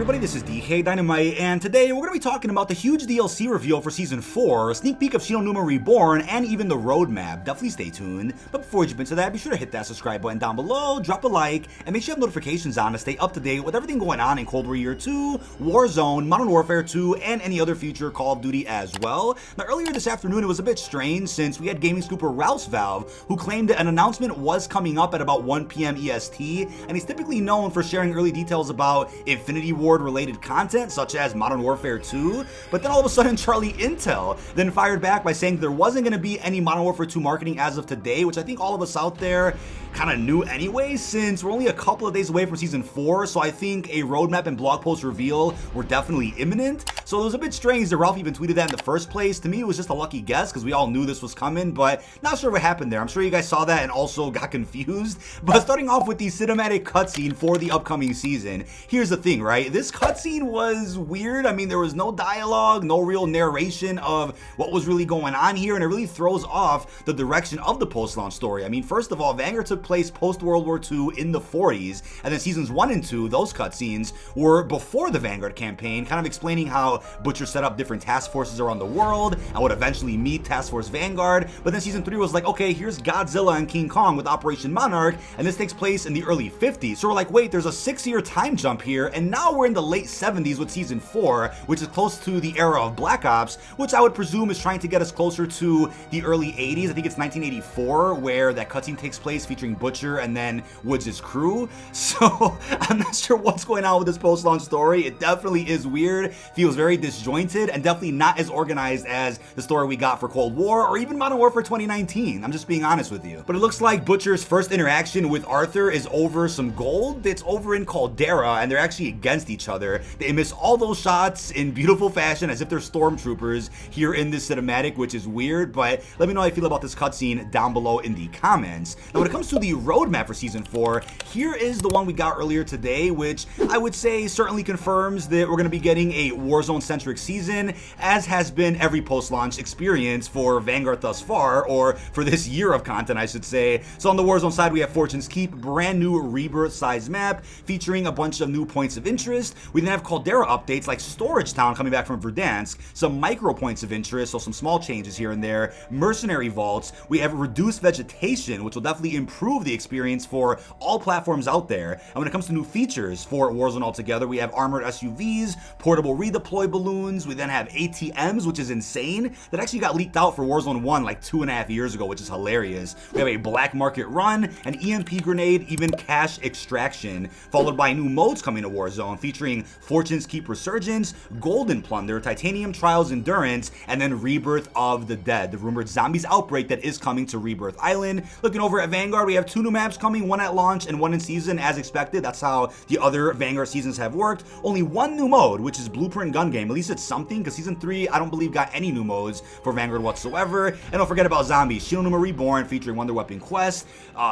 everybody, this is dkdynamite, and today we're going to be talking about the huge DLC reveal for Season 4, a sneak peek of Numa Reborn, and even the roadmap. Definitely stay tuned. But before we jump into that, be sure to hit that subscribe button down below, drop a like, and make sure you have notifications on to stay up to date with everything going on in Cold War Year 2, Warzone, Modern Warfare 2, and any other future Call of Duty as well. Now, earlier this afternoon, it was a bit strange since we had gaming scooper Ralph's Valve, who claimed that an announcement was coming up at about 1 p.m. EST, and he's typically known for sharing early details about Infinity Ward related content such as Modern Warfare 2, but then all of a sudden Charlie Intel then fired back by saying there wasn't going to be any Modern Warfare 2 marketing as of today, which I think all of us out there kind of knew anyway, since we're only a couple of days away from Season 4, so I think a roadmap and blog post reveal were definitely imminent. So it was a bit strange that Ralph even tweeted that in the first place. To me, it was just a lucky guess because we all knew this was coming, but not sure what happened there. I'm sure you guys saw that and also got confused. But starting off with the cinematic cutscene for the upcoming season, here's the thing, right? This cutscene was weird. I mean, there was no dialogue, no real narration of what was really going on here, and it really throws off the direction of the post-launch story. I mean, first of all, Vanguard took place post-World War II in the 40s, and then Seasons 1 and 2, those cutscenes, were before the Vanguard campaign, kind of explaining how Butcher set up different task forces around the world and would eventually meet Task Force Vanguard. But then Season 3 was like, okay, here's Godzilla and King Kong with Operation Monarch, and this takes place in the early 50s. So we're like, wait, there's a 6-year time jump here, and now we're in the late 70s with Season 4, which is close to the era of Black Ops, which I would presume is trying to get us closer to the early 80s. I think it's 1984 where that cutscene takes place featuring Butcher and then Woods' crew. So I'm not sure what's going on with this post-launch story. It definitely is weird, feels very disjointed, and definitely not as organized as the story we got for Cold War or even Modern Warfare 2019. I'm just being honest with you. But it looks like Butcher's first interaction with Arthur is over some gold. It's over in Caldera, and they're actually against each other. They miss all those shots in beautiful fashion as if they're stormtroopers here in this cinematic, which is weird, but let me know how you feel about this cutscene down below in the comments. Now, when it comes to the roadmap for Season 4, here is the one we got earlier today, which I would say certainly confirms that we're going to be getting a Warzone-centric season, as has been every post-launch experience for Vanguard thus far, or for this year of content, I should say. So on the Warzone side, we have Fortune's Keep, brand new Rebirth size map, featuring a bunch of new points of interest. We then have Caldera updates like Storage Town coming back from Verdansk, some micro points of interest, so some small changes here and there, Mercenary Vaults. We have reduced vegetation, which will definitely improve the experience for all platforms out there. And when it comes to new features for Warzone altogether, we have armored SUVs, portable redeploy balloons. We then have ATMs, which is insane. That actually got leaked out for Warzone 1 like 2.5 years ago, which is hilarious. We have a black market run, an EMP grenade, even cash extraction, followed by new modes coming to Warzone, featuring Fortune's Keep Resurgence, Golden Plunder, Titanium Trials Endurance, and then Rebirth of the Dead, the rumored zombies outbreak that is coming to Rebirth Island. Looking over at Vanguard, we have 2 new maps coming, one at launch and one in season as expected. That's how the other Vanguard seasons have worked. Only one new mode, which is Blueprint Gungame. At least it's something, because Season 3, I don't believe, got any new modes for Vanguard whatsoever. And don't forget about zombies. Numa Reborn, featuring Wonder Weapon Quest,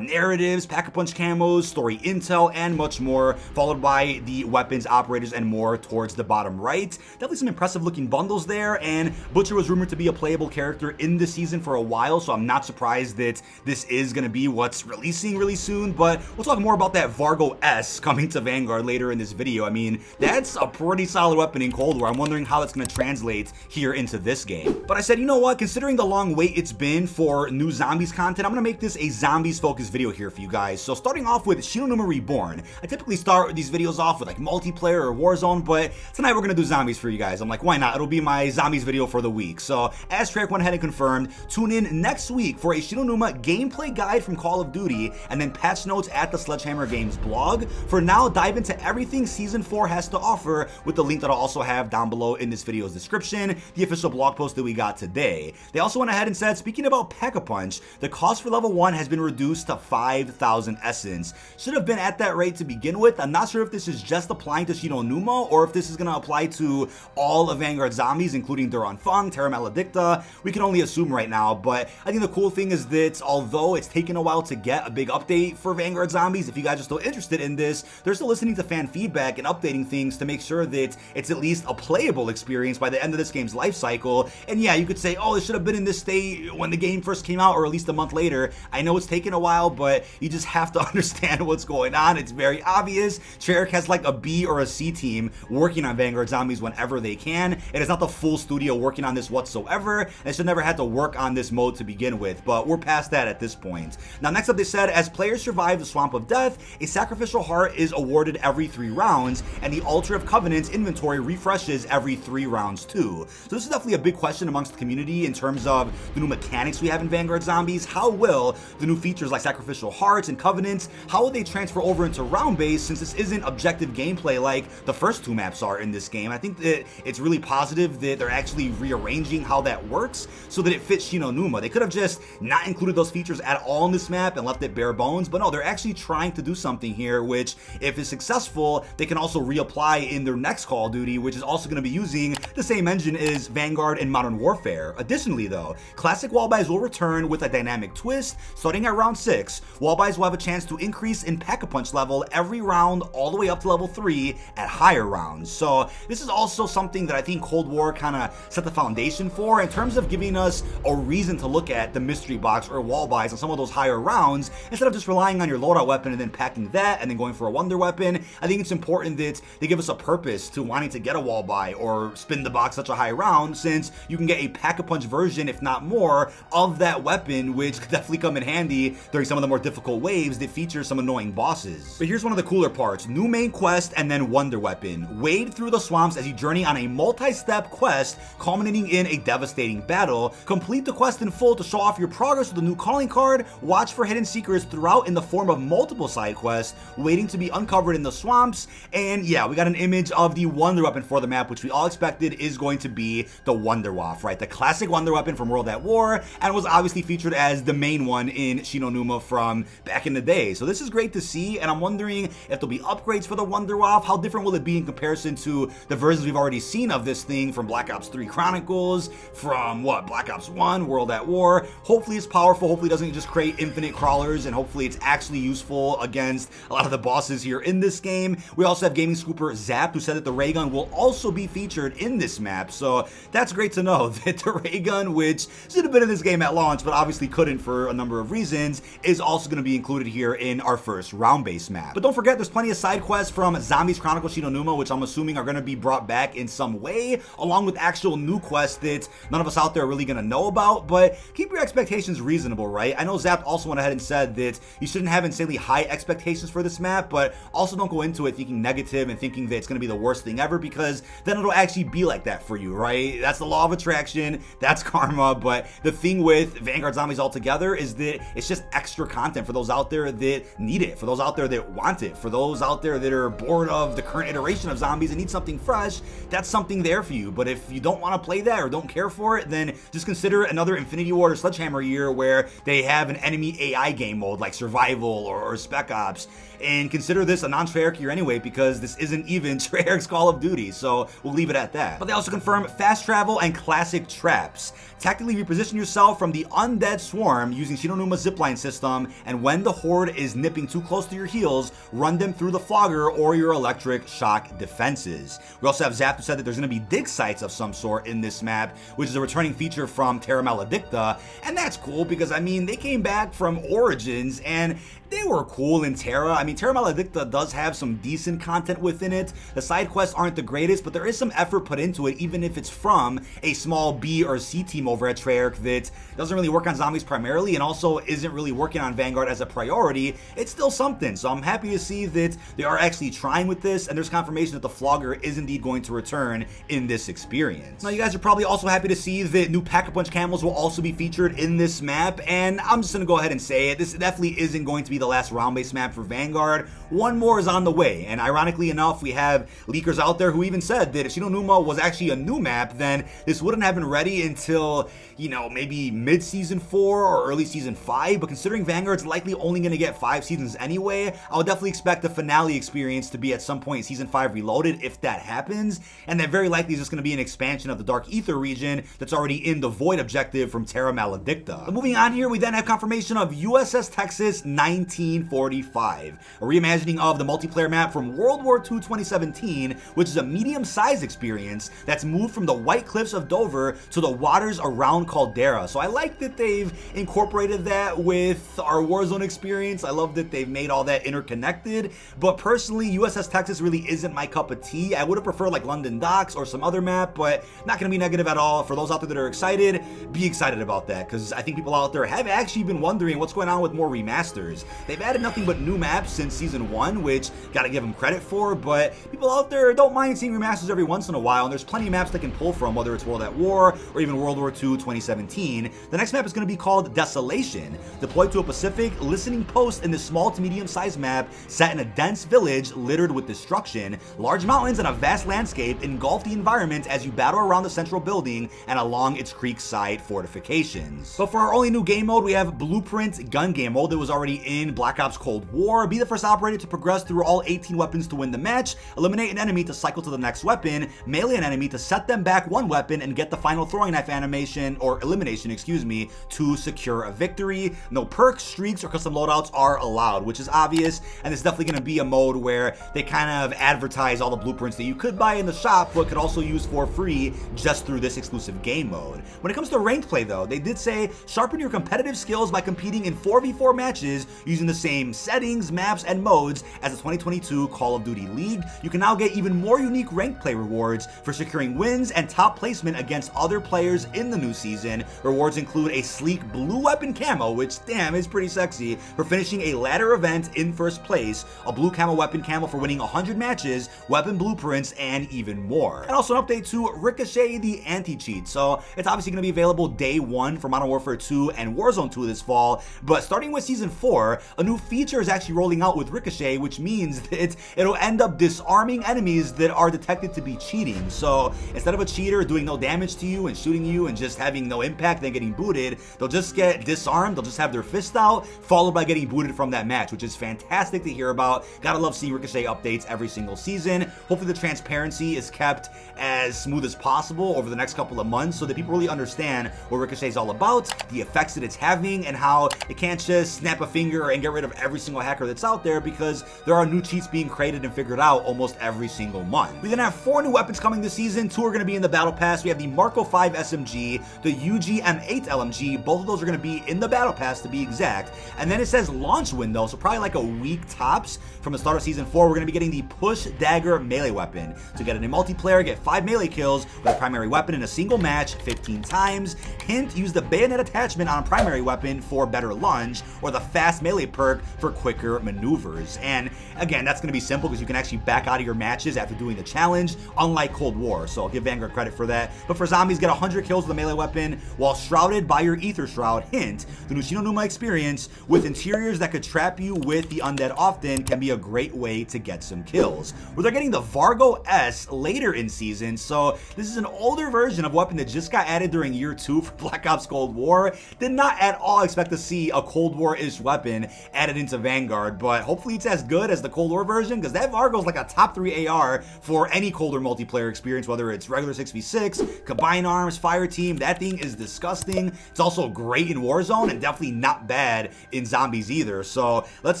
narratives, Pack-a-Punch camos, story intel, and much more, followed by the weapons, operators, and more towards the bottom right. Definitely some impressive looking bundles there, and Butcher was rumored to be a playable character in this season for a while, so I'm not surprised that this is going to be what's releasing really soon. But we'll talk more about that Vargo S coming to Vanguard later in this video. I mean, that's a pretty solid weapon in Cold War. I'm wondering how that's going to translate here into this game. But I said, you know what, considering the long wait it's been for new zombies content, I'm going to make this a zombies focused video here for you guys. So starting off with Numa Reborn. I typically start these videos off with like multiplayer or Warzone, but tonight we're going to do zombies for you guys. I'm like, why not? It'll be my zombies video for the week. So as Treyarch went ahead and confirmed, tune in next week for a Numa gameplay guide from Call of Duty, and then patch notes at the Sledgehammer Games blog. For now, dive into everything Season 4 has to offer with the link that I'll also have down below in this video's description, the official blog post that we got today. They also went ahead and said, speaking about Pack-a-Punch, the cost for level 1 has been reduced to 5,000 essence. Should have been at that rate to begin with. I'm not sure if this is just applying to Numa or if this is going to apply to all of Vanguard zombies, including Duran Fung, Terra Maledicta. We can only assume right now, but I think the cool thing is that although it's taken a while to get a big update for Vanguard zombies, if you guys are still interested in this, they're still listening to fan feedback and updating things to make sure that it's at least a a playable experience by the end of this game's life cycle. And yeah, you could say, oh, it should have been in this state when the game first came out, or at least a month later. I know it's taken a while, but you just have to understand what's going on. It's very obvious. Treyarch has like a B or a C team working on Vanguard Zombies whenever they can. It is not the full studio working on this whatsoever, and they should never have to work on this mode to begin with, but we're past that at this point. Now, next up, they said, as players survive the Swamp of Death, a Sacrificial Heart is awarded every 3 rounds, and the Altar of Covenant's inventory refreshes every 3 rounds too. So this is definitely a big question amongst the community in terms of the new mechanics we have in Vanguard Zombies. How will the new features like Sacrificial Hearts and Covenants, how will they transfer over into round-based, since this isn't objective gameplay like the first 2 maps are in this game? I think that it's really positive that they're actually rearranging how that works so that it fits Numa. They could have just not included those features at all in this map and left it bare bones, but no, they're actually trying to do something here, which, if it's successful, they can also reapply in their next Call of Duty, which is also going to be using the same engine as Vanguard and Modern Warfare. Additionally though, classic wall buys will return with a dynamic twist. Starting at round 6, wall buys will have a chance to increase in Pack-a-Punch level every round all the way up to level 3 at higher rounds. So this is also something that I think Cold War kind of set the foundation for in terms of giving us a reason to look at the mystery box or wall buys on some of those higher rounds instead of just relying on your loadout weapon and then packing that and then going for a wonder weapon. I think it's important that they give us a purpose to wanting to get a wall buy or spin the box such a high round, since you can get a Pack-a-Punch version, if not more, of that weapon, which could definitely come in handy during some of the more difficult waves that feature some annoying bosses. But here's one of the cooler parts: new main quest and then wonder weapon. Wade through the swamps as you journey on a multi-step quest culminating in a devastating battle. Complete the quest in full to show off your progress with a new calling card. Watch for hidden secrets throughout in the form of multiple side quests waiting to be uncovered in the swamps. And yeah, we got an image of the wonder weapon for the map, which we all expected is going to be the Wonder Waff, right? The classic wonder weapon from World at War, and was obviously featured as the main one in Numa from back in the day. So this is great to see, and I'm wondering if there'll be upgrades for the Wonder Waff. How different will it be in comparison to the versions we've already seen of this thing from Black Ops 3 Chronicles, from Black Ops 1, World at War? Hopefully it's powerful, hopefully it doesn't just create infinite crawlers, and hopefully it's actually useful against a lot of the bosses here in this game. We also have gaming scooper Zap, who said that the ray gun will also be featured in this map, so that's great to know that the ray gun, which should have been in this game at launch but obviously couldn't for a number of reasons, is also going to be included here in our first round-based map. But don't forget, there's plenty of side quests from Zombies Chronicles Numa, which I'm assuming are going to be brought back in some way, along with actual new quests that none of us out there are really going to know about. But keep your expectations reasonable, right? I know Zap also went ahead and said that you shouldn't have insanely high expectations for this map, but also don't go into it thinking negative and thinking that it's going to be the worst thing ever, because then it'll actually be like that for you, right? That's the law of attraction, that's karma. But the thing with Vanguard Zombies altogether is that it's just extra content for those out there that need it, for those out there that want it, for those out there that are bored of the current iteration of zombies and need something fresh. That's something there for you. But if you don't want to play that or don't care for it, then just consider another Infinity Ward or Sledgehammer year where they have an enemy AI game mode like Survival or Spec Ops. And consider this a non-Treyarch year anyway, because this isn't even Treyarch's Call of Duty, so we'll leave it at that. But they also confirm fast travel and classic traps. Tactically reposition yourself from the undead swarm using Numa's zipline system, and when the horde is nipping too close to your heels, run them through the flogger or your electric shock defenses. We also have Zap, who said that there's going to be dig sites of some sort in this map, which is a returning feature from Terra Maledicta, and that's cool because, I mean, they came back from Origins and they were cool in Terra. I mean, Terra Maledicta does have some decent content within it. The side quests aren't the greatest, but there is some effort put into it, even if it's from a small B or C team over at Treyarch that doesn't really work on zombies primarily and also isn't really working on Vanguard as a priority. It's still something, so I'm happy to see that they are actually trying with this, and there's confirmation that the flogger is indeed going to return in this experience. Now, you guys are probably also happy to see that new Pack-a-Punch Camos will also be featured in this map, and I'm just going to go ahead and say it. This definitely isn't going to be the last round-based map for Vanguard. One more is on the way, and ironically enough, we have leakers out there who even said that if Numa was actually a new map, then this wouldn't have been ready until, maybe mid-season 4 or early season 5, but considering Vanguard's likely only going to get 5 seasons anyway, I would definitely expect the finale experience to be at some point in season 5 Reloaded if that happens, and that very likely is just going to be an expansion of the Dark Ether region that's already in the Void objective from Terra Maledicta. But moving on here, we then have confirmation of USS Texas 1945. a reimagining of the multiplayer map from World War II 2017, which is a medium-sized experience that's moved from the White Cliffs of Dover to the waters around Caldera. So I like that they've incorporated that with our Warzone experience. I love that they've made all that interconnected, but personally, USS Texas really isn't my cup of tea. I would have preferred like London Docks or some other map, but not going to be negative at all. For those out there that are excited, be excited about that, because I think people out there have actually been wondering what's going on with more remasters. They've added nothing but new maps since Season 1, which gotta give them credit for, but people out there don't mind seeing remasters every once in a while, and there's plenty of maps they can pull from, whether it's World at War or even World War II 2017. The next map is going to be called Desolation, deployed to a Pacific listening post in this small to medium-sized map set in a dense village littered with destruction. Large mountains and a vast landscape engulf the environment as you battle around the central building and along its creekside fortifications. But for our only new game mode, we have Blueprint Gungame mode that was already in Black Ops Cold War. Be the first operator to progress through all 18 weapons to win the match, eliminate an enemy to cycle to the next weapon, melee an enemy to set them back one weapon, and get the final throwing knife animation, or elimination, excuse me, to secure a victory. No perks, streaks, or custom loadouts are allowed, which is obvious, and it's definitely going to be a mode where they kind of advertise all the blueprints that you could buy in the shop, but could also use for free just through this exclusive game mode. When it comes to ranked play though, they did say sharpen your competitive skills by competing in 4v4 matches using the same settings, maps, and modes as the 2022 Call of Duty League. You can now get even more unique ranked play rewards for securing wins and top placement against other players in the new season. Rewards include a sleek blue weapon camo, which damn is pretty sexy, for finishing a ladder event in first place, a blue camo weapon camo for winning 100 matches, weapon blueprints, and even more. And also an update to Richochet the Anticheat. So it's obviously going to be available day 1 for Modern Warfare 2 and Warzone 2 this fall, but starting with Season 4, a new feature is actually rolling out with Ricochet, which means that it'll end up disarming enemies that are detected to be cheating. So instead of a cheater doing no damage to you and shooting you and just having no impact and getting booted, they'll just get disarmed, they'll just have their fist out, followed by getting booted from that match, which is fantastic to hear about. Gotta love seeing Ricochet updates every single season. Hopefully the transparency is kept as smooth as possible over the next couple of months so that people really understand what Ricochet is all about, the effects that it's having, and how it can't just snap a finger and get rid of every single hacker that's out there, because there are new cheats being created and figured out almost every single month. We then have 4 new weapons coming this season. 2 are going to be in the Battle Pass. We have the Marco 5 SMG, the UGM8 LMG. Both of those are going to be in the Battle Pass to be exact. And then it says launch window, so probably like a week tops from the start of Season 4, we're going to be getting the Push Dagger melee weapon. To get it in multiplayer, get 5 melee kills with a primary weapon in a single match 15 times. Hint, use the bayonet attachment on a primary weapon for better lunge, or the fast melee perk for quicker maneuvers. And again, that's going to be simple because you can actually back out of your matches after doing the challenge, unlike Cold War, so I'll give Vanguard credit for that. But for zombies, get 100 kills with a melee weapon while shrouded by your Ether Shroud. Hint, the new Numa experience with interiors that could trap you with the undead often can be a great way to get some kills. Where they're getting the Vargo S later in season, so this is an older version of a weapon that just got added during year 2 for Black Ops Cold War. Did not at all expect to see a Cold War-ish weapon added into Vanguard, but hopefully it's as good as the Cold War version, because that Vargo is like a top 3 AR for any Cold War multiplayer experience, whether it's regular 6v6, combined arms, fire team. That thing is disgusting. It's also great in Warzone and definitely not bad in zombies either. So let's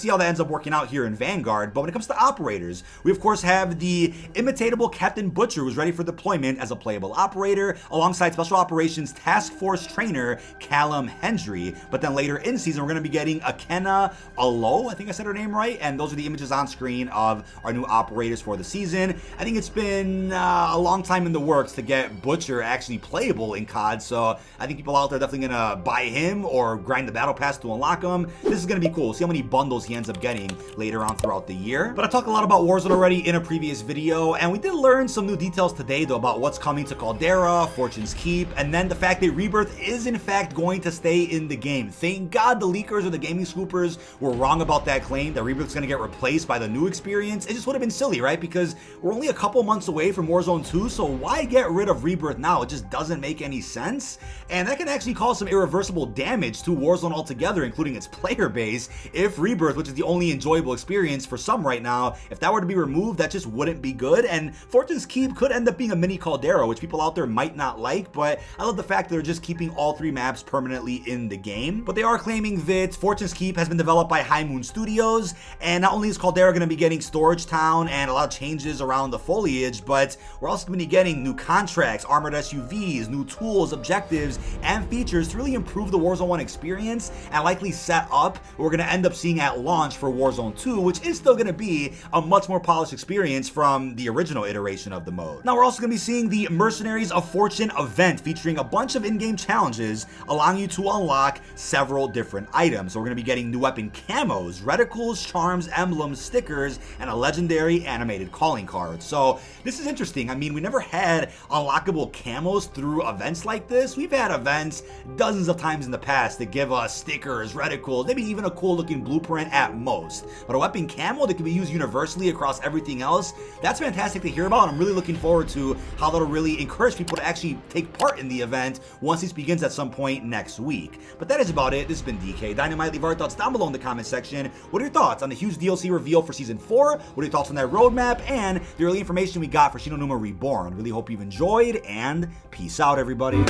see how that ends up working out here in Vanguard. But when it comes to operators, we of course have the imitatable Captain Butcher, who's ready for deployment as a playable operator, alongside Special Operations Task Force trainer Callum Hendry. But then later in season, we're going to be getting Akena Alo, I think I said her name right, and those are the images on screen of our new operators for the season. I think it's been a long time in the works to get Butcher actually playable in COD, so I think people out there are definitely going to buy him or grind the Battle Pass to unlock him. This is going to be cool. See how many bundles he ends up getting later on throughout the year. But I talked a lot about Warzone already in a previous video, and we did learn some new details today though about what's coming to Caldera, Fortune's Keep, and then the fact that Rebirth is in fact going to stay in the game. Thank God the leakers or the gaming scoopers were wrong about that claim that Rebirth's going to get replaced by the new experience. It just would have been silly, right? Because we're only a couple months away from Warzone 2, so why get rid of Rebirth now? It just doesn't make any sense, and that can actually cause some irreversible damage to Warzone altogether, including its player base. If Rebirth, which is the only enjoyable experience for some right now, if that were to be removed, that just wouldn't be good. And Fortune's Keep could end up being a mini Caldera, which people out there might not like, but I love the fact that they're just keeping all 3 maps permanently in the game. But they are claiming that Fortune's Keep has been developed by High Moon Studios, camos, and not only is Caldera going to be getting Storage Town and a lot of changes around the foliage, but we're also going to be getting new contracts, armored SUVs, new tools, objectives, and features to really improve the Warzone 1 experience and likely set up what we're going to end up seeing at launch for Warzone 2, which is still going to be a much more polished experience from the original iteration of the mode. Now we're also going to be seeing the Mercenaries of Fortune event featuring a bunch of in-game challenges allowing you to unlock several different items. So we're going to be getting new weapon camos, reticles, charms, emblems, stickers, and a legendary animated calling card. So this is interesting. I mean, we never had unlockable camos through events like this. We've had events dozens of times in the past that give us stickers, reticles, maybe even a cool looking blueprint at most. But a weapon camo that can be used universally across everything else, that's fantastic to hear about. I'm really looking forward to how that'll really encourage people to actually take part in the event once this begins at some point next week. But that is about it. This has been dkdynamite. Leave our thoughts down below in the comment section. What are your thoughts on the huge DLC reveal for Season 4? What are your thoughts on that roadmap and the early information we got for Numa Reborn? Really hope you've enjoyed, and peace out, everybody.